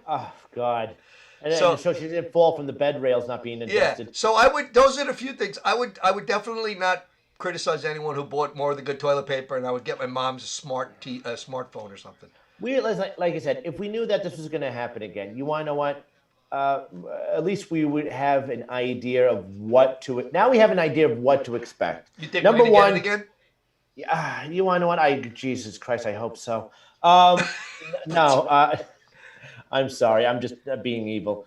Oh God. And so she didn't fall from the bed rails not being adjusted. Yeah. So those are the few things. I would definitely not criticize anyone who bought more of the good toilet paper, and I would get my mom's smartphone or something. Like I said, if we knew that this was going to happen again, you want to know what? At least we would have an idea of what to. Now we have an idea of what to expect. You think we're going to get it again? Yeah. You want to know what? Jesus Christ, I hope so. No. I'm sorry. I'm just being evil.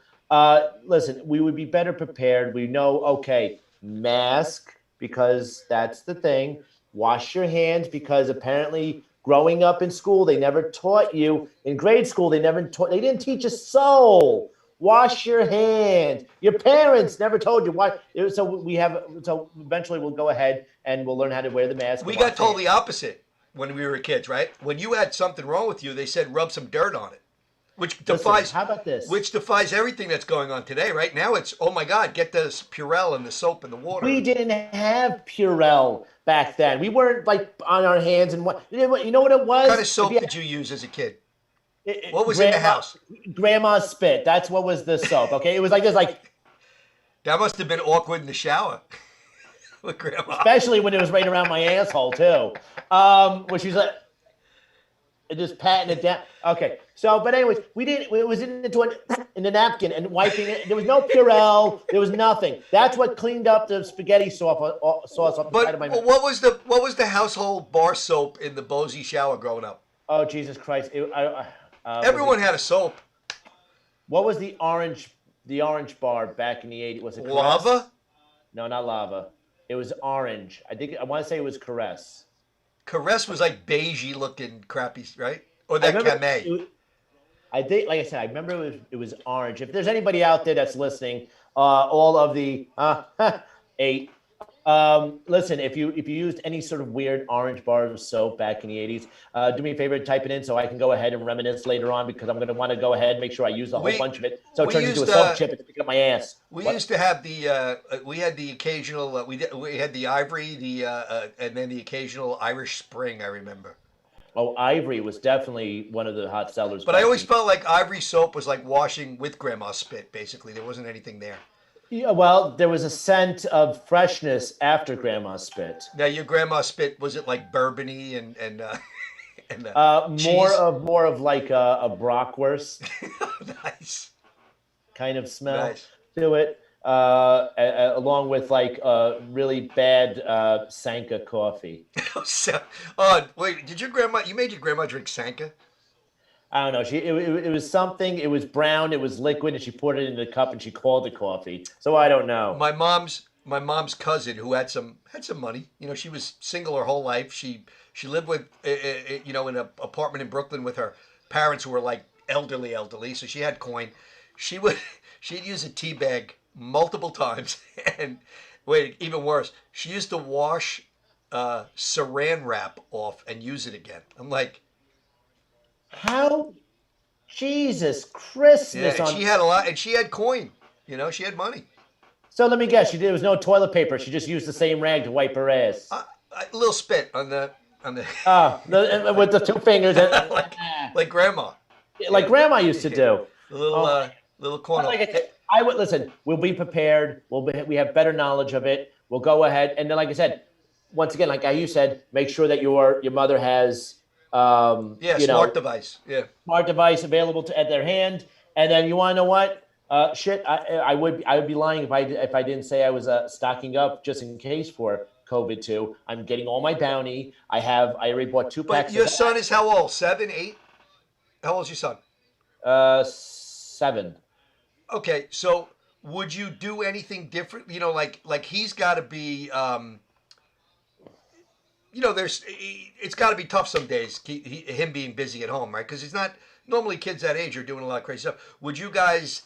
Listen, we would be better prepared. We know, okay, mask, because that's the thing. Wash your hands, because apparently growing up in school, they never taught you. In grade school, they didn't teach a soul. Wash your hands. Your parents never told you why. So eventually we'll go ahead and we'll learn how to wear the mask. We got told the opposite when we were kids, right? When you had something wrong with you, they said rub some dirt on it. Which defies. How about this? Which defies everything that's going on today. Right now, it's oh my God, get the Purell and the soap and the water. We didn't have Purell back then. We weren't like on our hands and what. You know what it was? What kind of soap did you use as a kid? What was in the house? Grandma's spit. That's what was the soap. Okay, it was like this. Like that must have been awkward in the shower. with grandma. Especially when it was right around my asshole too. Where she's like, just patting it down. Okay, so but anyways, we didn't. It was in the napkin and wiping it. There was no Purell. There was nothing. That's what cleaned up the spaghetti sauce off the side But of my mouth. what was the household bar soap in the Bosie shower growing up? Oh Jesus Christ! Everyone had a soap. What was the orange bar back in the 80s? Was it Caress? Lava? No, not lava. It was orange. I want to say it was Caress. Caress was like beigey looking crappy, right? Or I that remember Camay. I think, like I said, I remember it was orange. If there's anybody out there that's listening, all of the 8. Listen, if you used any sort of weird orange bar of soap back in the 80s, do me a favor, type it in so I can go ahead and reminisce later on because I'm going to want to go ahead and make sure I use a whole bunch of it so it turns into a soap chip and stick it up my ass. We used to have we had the occasional we had the Ivory and then the occasional Irish Spring. I remember. Oh, Ivory was definitely one of the hot sellers. But I always felt like Ivory soap was like washing with grandma's spit. Basically, there wasn't anything there. Yeah, well, there was a scent of freshness after grandma's spit. Now your grandma's spit, was it like bourbony and More cheese? of like a Brockwurst Nice. kind of smell Nice. to it, along with like really bad Sanka coffee. Wait, did your grandma? You made your grandma drink Sanka? I don't know. It was something. It was brown. It was liquid, and she poured it in the cup, and she called it coffee. So I don't know. My mom's cousin who had some money. You know, she was single her whole life. She lived with in an apartment in Brooklyn with her parents who were like elderly, so she had coin. She'd use a tea bag multiple times, and wait, even worse, she used to wash saran wrap off and use it again. I'm like, How? Jesus Christmas! yeah, and she had a lot, and she had coin. You know, she had money. So let me guess. There was no toilet paper. She just used the same rag to wipe her ass. A little spit on the With the 2 fingers. like grandma. Like grandma used to do. A little corner. Like I said, I would listen. We'll be prepared. We have better knowledge of it. We'll go ahead and then, like I said, once again, like you said, make sure that your mother has smart device. Yeah, smart device available at their hand. And then you want to know what? I would be lying if I didn't say I was stocking up just in case for COVID too. I'm getting all my bounty. I already bought 2 packs. But your son is how old? 7, 8? How old is your son? 7. Okay, so would you do anything different? You know, like he's got to be. It's got to be tough some days. Him being busy at home, right? Because he's not. Normally, kids that age are doing a lot of crazy stuff. Would you guys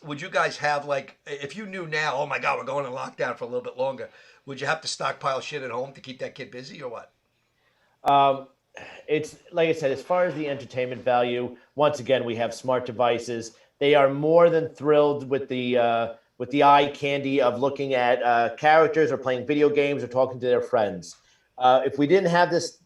have like, if you knew now, oh my God, we're going in lockdown for a little bit longer, would you have to stockpile shit at home to keep that kid busy or what? It's like I said, as far as the entertainment value, once again, we have smart devices. They are more than thrilled with the eye candy of looking at characters or playing video games or talking to their friends. If we didn't have this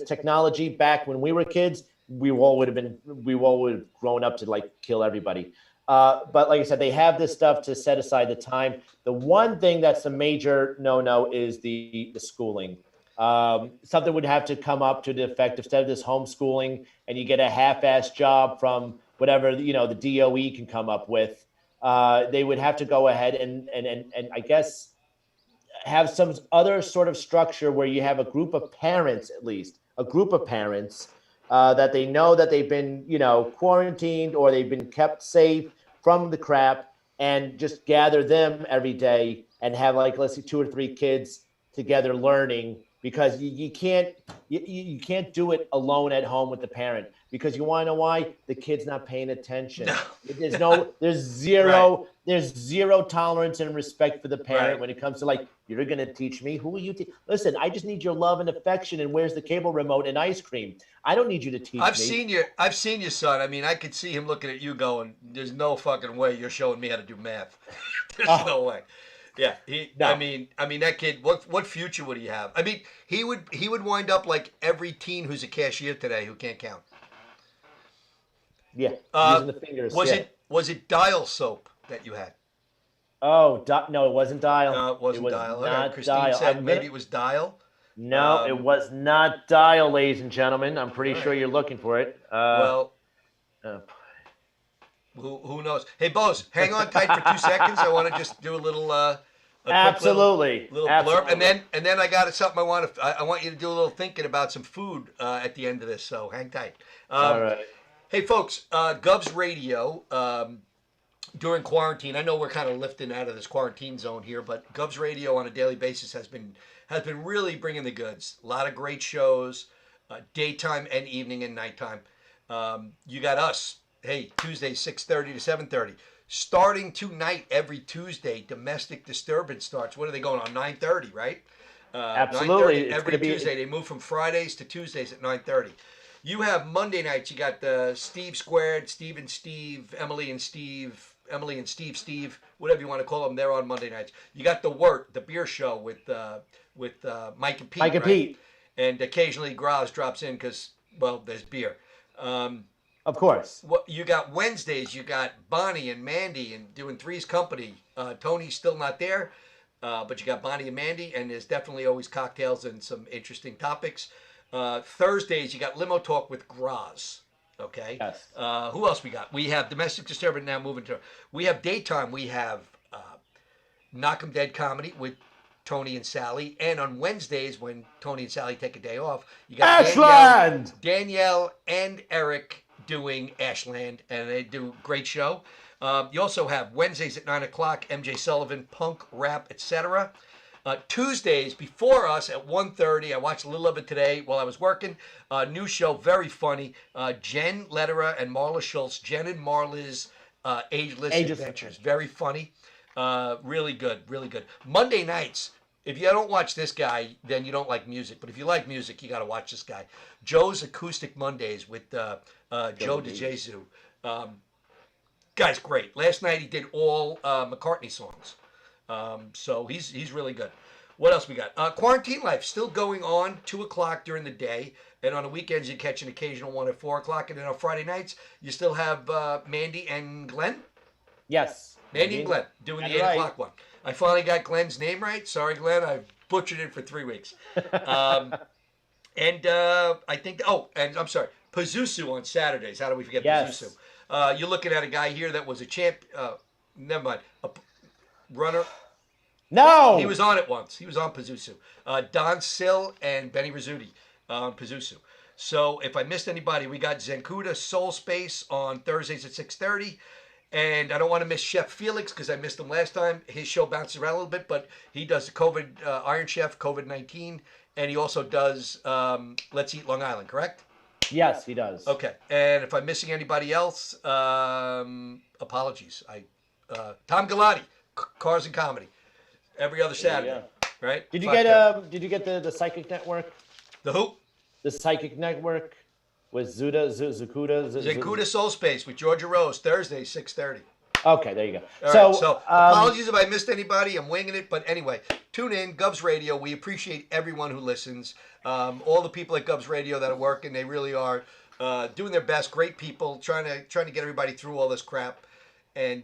technology back when we were kids, we all would have grown up to like kill everybody. But like I said, they have this stuff to set aside the time. The one thing that's a major no is the schooling. Something would have to come up to the effect, instead of this homeschooling and you get a half-assed job from whatever the DOE can come up with, they would have to go ahead and I guess have some other sort of structure where you have a group of parents, at least a group of parents that they know that they've been quarantined or they've been kept safe from the crap, and just gather them every day and have like, let's say 2 or 3 kids together learning, because you can't do it alone at home with the parent, because you want to know why? The kid's not paying attention. No. There's zero Right. there's zero tolerance and respect for the parent Right. when it comes to like, you're going to teach me? Who are you? Listen, I just need your love and affection, and where's the cable remote and ice cream? I don't need you to teach me. I've seen your son. I mean, I could see him looking at you going, there's no fucking way you're showing me how to do math. There's no way. Yeah, No. I mean that kid. What future would he have? I mean, he would wind up like every teen who's a cashier today who can't count. Yeah, using the fingers. Was yeah. it dial soap that you had? Oh, no, it wasn't Dial. No, it It wasn't was Dial. Okay, not Christine Dial. said maybe it was Dial. No, it Um, was not Dial, ladies and gentlemen. I'm all pretty sure right. you're looking for it. Well, Uh, who knows? Hey, Bose, hang on tight for 2 seconds. I want to just do a quick Absolutely, little blurb, and absolutely. then I got something I want to. I want you to do a little thinking about some food at the end of this. So hang tight. All Um, right. hey, folks, Govs Radio. During quarantine, I know we're kind of lifting out of this quarantine zone here, but Govs Radio on a daily basis has been really bringing the goods. A lot of great shows, daytime and evening and nighttime. You got us. Hey, Tuesday 6:30 to 7:30. Starting tonight, every Tuesday, domestic disturbance starts. What are they going on? 9:30, right? 9:30 Absolutely. It's every going to Tuesday. be. They move from Fridays to Tuesdays at 9:30. You have Monday nights. You got the Steve Squared, Steve and Steve, Emily and Steve, Emily and Steve, whatever you want to call them. They're on Monday nights. You got the Wort, the beer show with Mike and Pete, Mike and right? Pete, And occasionally Graz drops in because well, there's beer. Um, of course. what you got Wednesdays? You got Bonnie and Mandy and doing Three's Company. Tony's still not there, but you got Bonnie and Mandy, and there's definitely always cocktails and some interesting topics. Thursdays you got Limo Talk with Graz. Okay. Yes. Who else we got? We have Domestic Disturbance now moving to. We have daytime. We have Knock 'em Dead comedy with Tony and Sally, and on Wednesdays when Tony and Sally take a day off, you got Ashland! Danielle and Eric doing Ashland, and they do a great show. You also have Wednesdays at 9 o'clock, MJ Sullivan, punk, rap, etc. Tuesdays before us at 1:30. I watched a little of it today while I was working. New show, very funny. Jen Lederer and Marla Schultz. Jen and Marla's Ageless Ageless Adventures. Very funny. Really good, really good. Monday nights. If you don't watch this guy, then you don't like music. But if you like music, you got to watch this guy. Joe's Acoustic Mondays with Joe DeJesus. Guy's great. Last night he did all McCartney songs. So he's really good. What else we got? Quarantine Life still going on, 2 o'clock during the day. And on the weekends, you catch an occasional one at 4 o'clock. And then on Friday nights, you still have Mandy and Glenn. Yes. Mandy and Glenn doing the 8 right. o'clock one. I finally got Glenn's name right. Sorry, Glenn. I've butchered it for 3 weeks. And I think, oh, and I'm sorry, Pazuzu on Saturdays. How do we forget Yes. Pazuzu? You're looking at a guy here that was a champ. Never mind. A runner. No! He was on it once. He was on Pazuzu. Don Sill and Benny Rizzuti on Pazuzu. So if I missed anybody, we got Zenkuda Soul Space on Thursdays at 6:30. And I don't want to miss Chef Felix because I missed him last time. His show bounces around a little bit, but he does the COVID Iron Chef, COVID-19, and he also does Let's Eat Long Island, correct? Yes, he does. Okay. And if I'm missing anybody else, apologies. Tom Galati, Cars and Comedy, every other Saturday, right? Did you 5:30. get Did you get the Psychic Network? The who? The Psychic Network with Zakuda. Zenkuda Soul Space with Georgia Rose, Thursday, 6:30. Okay, there you go. All right, so apologies if I missed anybody. I'm winging it, but anyway, tune in, Govs Radio. We appreciate everyone who listens. All the people at Govs Radio that are working, they really are doing their best. Great people, trying to get everybody through all this crap. And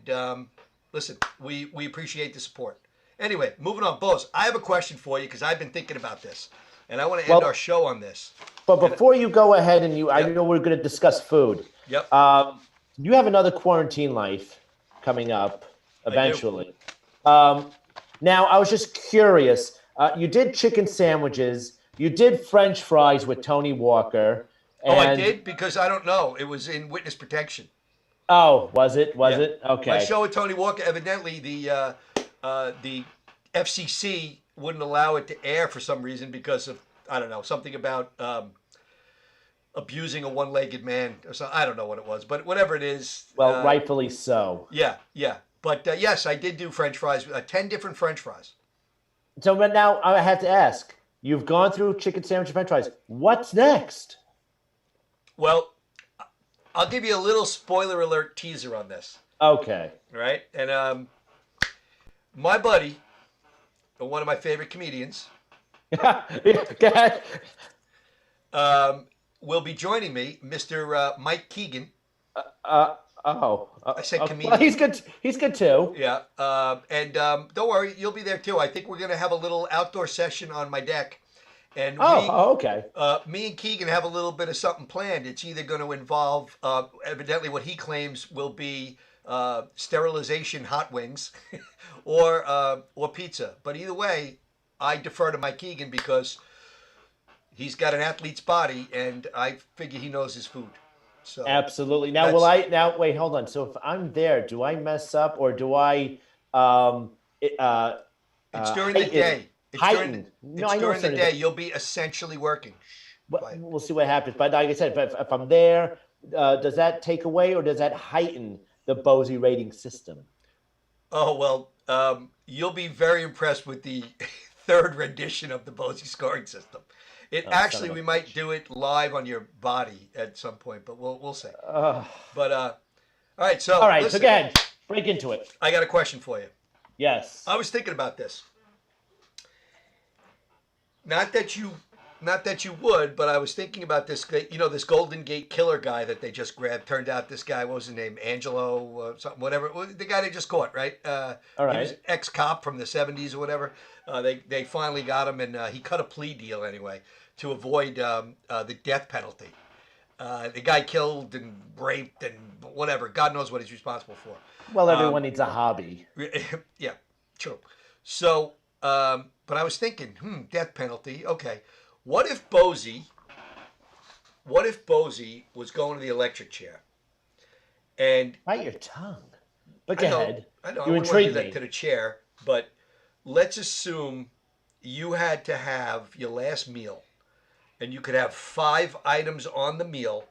listen, we appreciate the support. Anyway, moving on, Bose. I have a question for you because I've been thinking about this, and I want to end our show on this. But before you go ahead and I know we're going to discuss food. Yep. You have another quarantine life coming up eventually. Now, I was just curious. You did chicken sandwiches. You did French fries with Tony Walker. Oh, I did? Because I don't know. It was in witness protection. Oh, was it? Was it? Okay. My show with Tony Walker, evidently the FCC wouldn't allow it to air for some reason because of, I don't know, something about abusing a one-legged man or something. I don't know what it was, but whatever it is. Well, rightfully so. Yeah. But yes, I did do French fries, 10 different French fries. So but now I have to ask, you've gone through chicken sandwich and French fries. What's next? Well, I'll give you a little spoiler alert teaser on this. Okay. Right? And my buddy, one of my favorite comedians, Go ahead. will be joining me, Mr. Mike Keegan. Oh, I said well, comedian. he's good. He's good too. Yeah, and don't worry, you'll be there too. I think we're gonna have a little outdoor session on my deck, and Okay. me and Keegan have a little bit of something planned. It's either going to involve, evidently, what he claims will be sterilization hot wings, or pizza. But either way, I defer to Mike Keegan because he's got an athlete's body, and I figure he knows his food. So Absolutely. Now, will that's I? Now, wait, hold on. So, if I'm there, do I mess up or do I? Um, it, it's during the heighten? day. Heighten? No, It's I know during it's the during the day. day. You'll be essentially working. But Quiet. we'll see what happens. But like I said, if I'm there, does that take away or does that heighten the Bosey rating system? Oh well, you'll be very impressed with the third rendition of the Bosey scoring system. It Oh, son actually, of a we might bitch. do it live on your body at some point, but we'll see. Uh, But all right. all So right. So, listen, go ahead. Break into it. I got a question for you. Yes. I was thinking about this. Not that you, not that you would, but I was thinking about this. You know, this Golden Gate Killer guy that they just grabbed. Turned out this guy, what was his name? Angelo, something, whatever. The guy they just caught, right? All He was right. ex-cop from the '70s or whatever. They finally got him, and he cut a plea deal anyway to avoid the death penalty. The guy killed and raped and whatever. God knows what he's responsible for. Well, everyone needs a hobby. Yeah, true. So, but I was thinking, death penalty. Okay, what if Bosey? What if Bosey was going to the electric chair, and Bite your tongue. But I go know, ahead. I know, I You wouldn't want to do intrigue that me. to the chair, but let's assume you had to have your last meal, and you could have 5 items on the meal,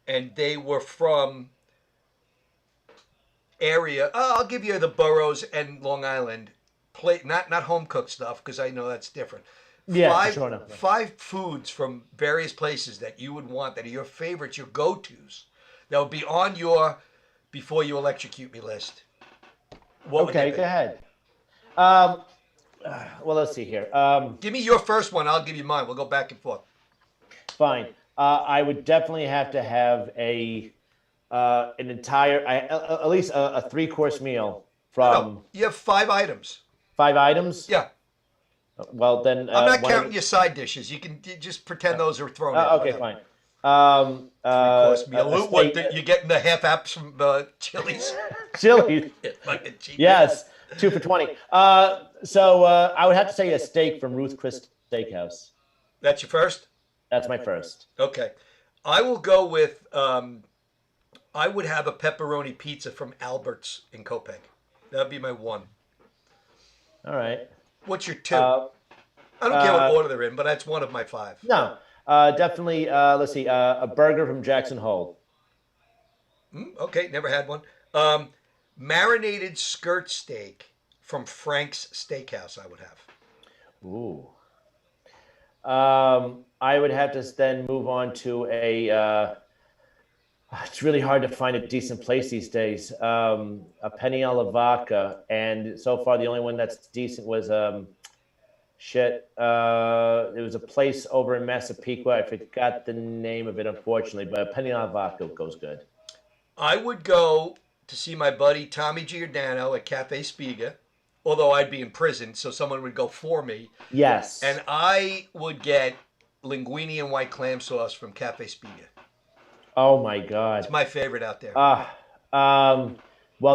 and they were from area. Oh, I'll give you the boroughs and Long Island. Not home cooked stuff because I know that's different. Yeah, for Five sure enough. five foods from various places that you would want that are your favorites, your go tos. That would be on your before you electrocute me list. What would Okay, they go be? ahead. Um, well, let's see here. Give me your first one. I'll give you mine. We'll go back and forth. Fine. I would definitely have to have an entire, at least a 3-course meal from No, you have 5 items. 5 items. Yeah, Well, then I'm not one counting of, your side dishes. You just pretend those are thrown in. okay, whatever. fine. Course meal. A What? steak, You getting the half apps from Chili's? chili. Fucking cheap. Yes, 2 for 20. So I would have to say a steak from Ruth Chris Steakhouse. That's your first. That's my first. Okay, I will go with. I would have a pepperoni pizza from Albert's in Copiague. That'd be my one. All right. What's your two? Uh, I don't care what uh, order they're in, but that's one of my 5. no, definitely. Let's see. A burger from Jackson Hole. Okay, never had one. Marinated skirt steak from Frank's Steakhouse. I would have. Ooh. I would have to then move on to a. It's really hard to find a decent place these days. A Penny alla vodka, and so far the only one that's decent was shit. There was a place over in Massapequa. I forgot the name of it, unfortunately, but a Penny alla vodka goes good. I would go to see my buddy Tommy Giordano at Cafe Spiga, although I'd be in prison, so someone would go for me. Yes. And I would get linguine and white clam sauce from Cafe Spiga. Oh my God. It's my favorite out there. Well,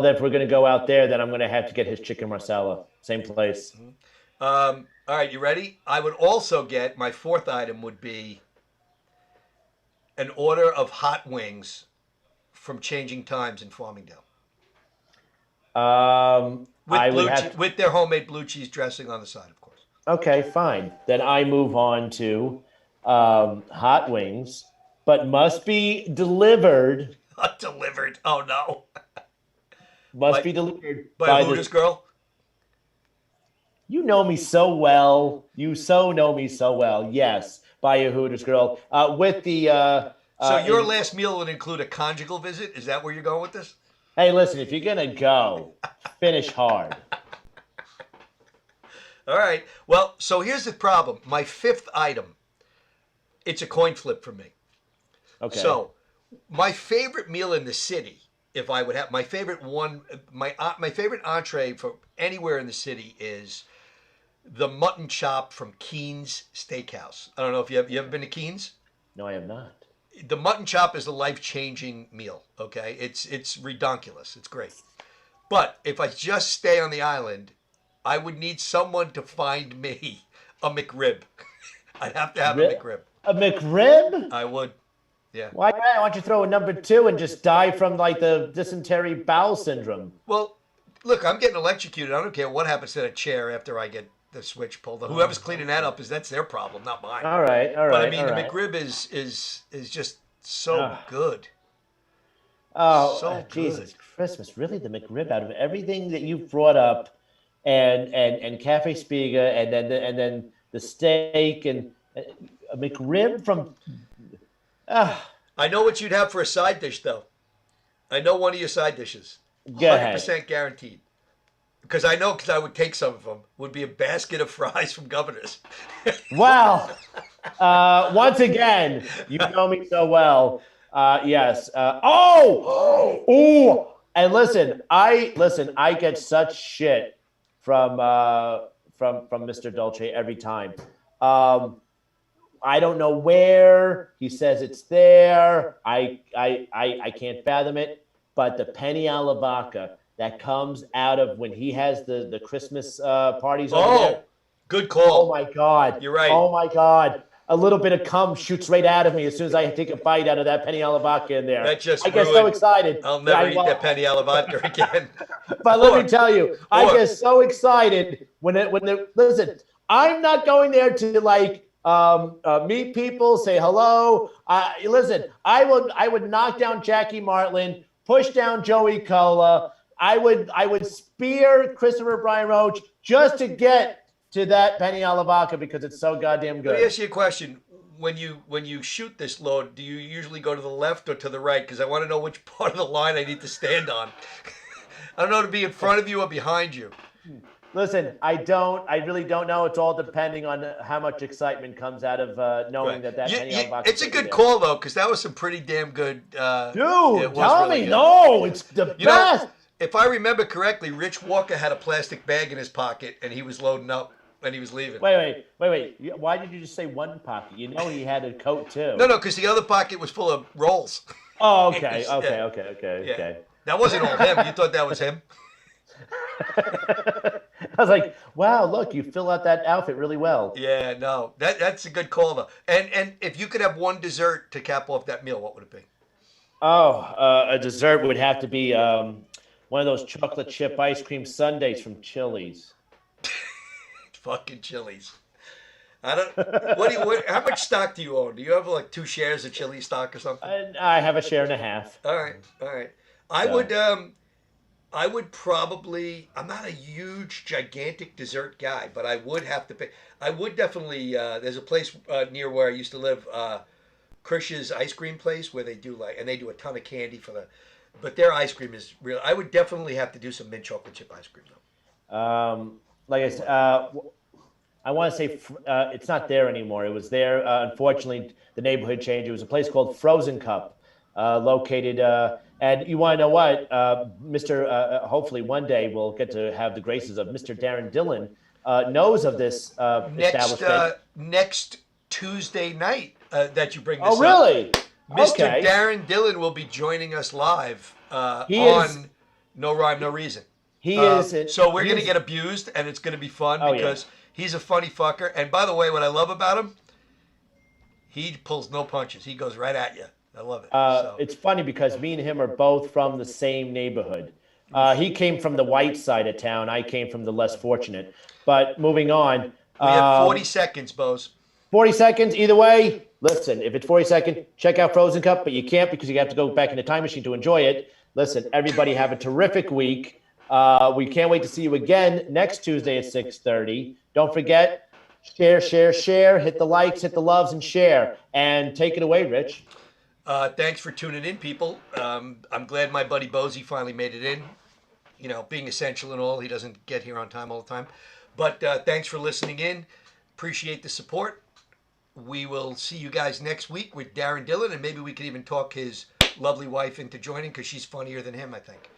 then if we're gonna go out there, then I'm gonna have to get his chicken marsala. Same place. All right, you ready? I would also get, my 4th item would be an order of hot wings from Changing Times in Farmingdale. With their homemade blue cheese dressing on the side, of course. Okay, fine. Then I move on to hot wings, but must be delivered. Delivered. Oh no. Must be delivered By the. Hooters girl? You know me so well. You so know me so well. Yes, by a Hooters girl. With the. So your last meal would include a conjugal visit? Is that where you're going with this? Hey, listen. If you're gonna go, finish hard. All right. Well, so here's the problem. My 5th item, it's a coin flip for me. Okay. So, my favorite meal in the city if I would have my favorite one, my favorite entree from anywhere in the city is the mutton chop from Keen's Steakhouse. I don't know if you ever been to Keen's. No, I have not. The mutton chop is a life changing meal. Okay, it's redonkulous. It's great. But if I just stay on the island, I would need someone to find me a McRib. I'd have to have a McRib. A McRib? I would. Yeah. Why don't you throw a number 2 and just die from like the dysentery bowel syndrome? Well, look, I'm getting electrocuted. I don't care what happens to that chair after I get the switch pulled. Whoever's cleaning that up that's their problem, not mine. All right. But I mean, the McRib is just so good. Oh, so Jesus good. Christmas! Really, the McRib out of everything that you've brought up, and Cafe Spiga, and then the steak and a McRib from. I know what you'd have for a side dish, though. I know one of your side dishes. Go ahead. 100% guaranteed. Because I would take some of them. Would be a basket of fries from Governor's. Well, once again, you know me so well. Yes. And listen, I get such shit from Mr. Dolce every time. I don't know where he says it's there. I can't fathom it. But the penny alla vodka that comes out of when he has the Christmas parties over there. Good call. Oh my God. You're right. Oh my God. A little bit of cum shoots right out of me as soon as I take a bite out of that penny alla vodka in there. That just I get so ruined- excited. I'll never eat that penny alla vodka again. But let me tell you, I get so excited listen, I'm not going there to like meet people, say hello. Listen, I would knock down Jackie Martling, push down Joey Cola. I would spear Christopher Brian Roach just to get to that penny alla vodka because it's so goddamn good. Let me ask you a question. When you shoot this load, do you usually go to the left or to the right? Because I want to know which part of the line I need to stand on. I don't know to be in front of you or behind you. Listen, I really don't know. It's all depending on how much excitement comes out of knowing that penny alla vodka. It's a good call though, because that was some pretty damn good. Dude, it was tell really me, good. no, it's the best. If I remember correctly, Rich Walker had a plastic bag in his pocket and he was loading up when he was leaving. Wait. Why did you just say one pocket? You know he had a coat too. No, because the other pocket was full of rolls. Oh, okay. Yeah. That wasn't all him. You thought that was him? I was like, wow, look, you fill out that outfit really well. Yeah, no. That's a good call though. And if you could have one dessert to cap off that meal, what would it be? A dessert would have to be one of those chocolate chip ice cream sundaes from Chili's. Fucking Chili's. I don't. How much stock do you own? Do you have like 2 shares of Chili's stock or something? I have a share and a half. All right. I would probably. I'm not a huge, gigantic dessert guy, but I would have to pay. I would definitely. There's a place near where I used to live, Krish's ice cream place, where they do a ton of candy but their ice cream is real. I would definitely have to do some mint chocolate chip ice cream though. Like I said, I want to say it's not there anymore. It was there. Unfortunately, the neighborhood changed. It was a place called Frozen Cup, located. And you want to know what? Hopefully one day we'll get to have the graces of Mr. Darren Dillon knows of this establishment. Next Tuesday night that you bring this up. Oh, really? Mr. Okay. Darren Dillon will be joining us live on No Rhyme, No Reason. So we're going to get abused, and it's going to be fun because he's a funny fucker. And by the way, what I love about him, he pulls no punches. He goes right at you. I love it. It's funny because me and him are both from the same neighborhood. He came from the white side of town. I came from the less fortunate. But moving on. We have 40 seconds, Bose. 40 seconds, either way. Listen, if it's 40 seconds, check out Frozen Cup, but you can't because you have to go back in the time machine to enjoy it. Listen, everybody have a terrific week. We can't wait to see you again next Tuesday at 6:30. Don't forget, share, hit the likes, hit the loves, and share. And take it away, Rich. Thanks for tuning in, people. I'm glad my buddy Bozy finally made it in. You know, being essential and all, he doesn't get here on time all the time. But thanks for listening in. Appreciate the support. We will see you guys next week with Darren Dillon, and maybe we could even talk his lovely wife into joining because she's funnier than him, I think.